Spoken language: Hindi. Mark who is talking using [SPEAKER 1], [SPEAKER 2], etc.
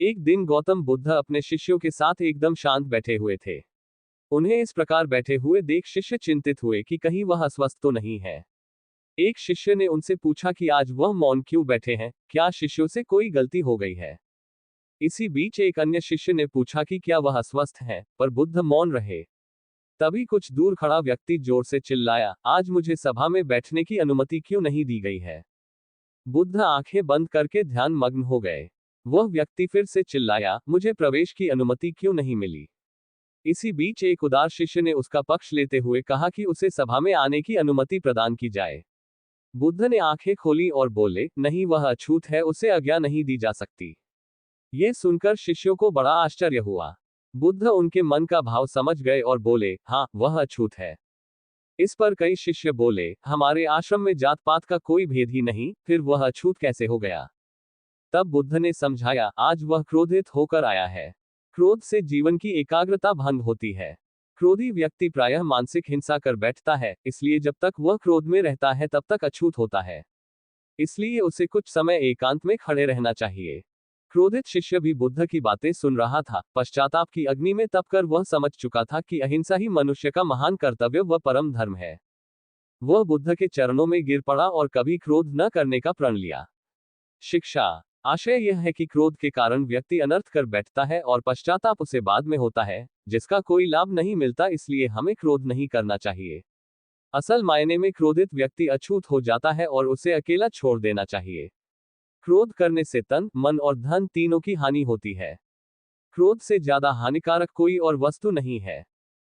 [SPEAKER 1] एक दिन गौतम बुद्ध अपने शिष्यों के साथ एकदम शांत बैठे हुए थे। उन्हें इस प्रकार बैठे हुए देख शिष्य चिंतित हुए कि कहीं वह अस्वस्थ तो नहीं है। एक शिष्य ने उनसे पूछा कि आज वह मौन क्यों बैठे हैं, क्या शिष्यों से कोई गलती हो गई है। इसी बीच एक अन्य शिष्य ने पूछा कि क्या वह अस्वस्थ हैं, पर बुद्ध मौन रहे। तभी कुछ दूर खड़ा व्यक्ति जोर से चिल्लाया, आज मुझे सभा में बैठने की अनुमति क्यों नहीं दी गई है। बुद्ध आंखें बंद करके ध्यान मग्न हो गए। वह व्यक्ति फिर से चिल्लाया, मुझे प्रवेश की अनुमति क्यों नहीं मिली। इसी बीच एक उदार शिष्य ने उसका पक्ष लेते हुए कहा कि उसे सभा में आने की अनुमति प्रदान की जाए। बुद्ध ने आंखें खोली और बोले, नहीं, वह अछूत है, उसे आज्ञा नहीं दी जा सकती। यह सुनकर शिष्यों को बड़ा आश्चर्य हुआ। बुद्ध उनके मन का भाव समझ गए और बोले, हाँ, वह अछूत है। इस पर कई शिष्य बोले, हमारे आश्रम में जात पात का कोई भेद ही नहीं, फिर वह अछूत कैसे हो गया। तब बुद्ध ने समझाया, आज वह क्रोधित होकर आया है। क्रोध से जीवन की एकाग्रता भंग होती है। क्रोधी व्यक्ति प्रायः मानसिक हिंसा कर बैठता है, इसलिए जब तक वह क्रोध में रहता है तब तक अछूत होता है। इसलिए उसे कुछ समय एकांत में खड़े रहना चाहिए। क्रोधित शिष्य भी बुद्ध की बातें सुन रहा था। पश्चाताप की अग्नि में तपकर वह समझ चुका था कि अहिंसा ही मनुष्य का महान कर्तव्य व परम धर्म है। वह बुद्ध के चरणों में गिर पड़ा और कभी क्रोध न करने का प्रण लिया। शिक्षा। आशय यह है कि क्रोध के कारण व्यक्ति अनर्थ कर बैठता है और पश्चाताप उसे बाद में होता है, जिसका कोई लाभ नहीं मिलता, इसलिए हमें क्रोध नहीं करना चाहिए। असल मायने में क्रोधित व्यक्ति अछूत हो जाता है और उसे अकेला छोड़ देना चाहिए। क्रोध करने से तन, मन और धन तीनों की हानि होती है। क्रोध से ज्यादा हानिकारक कोई और वस्तु नहीं है।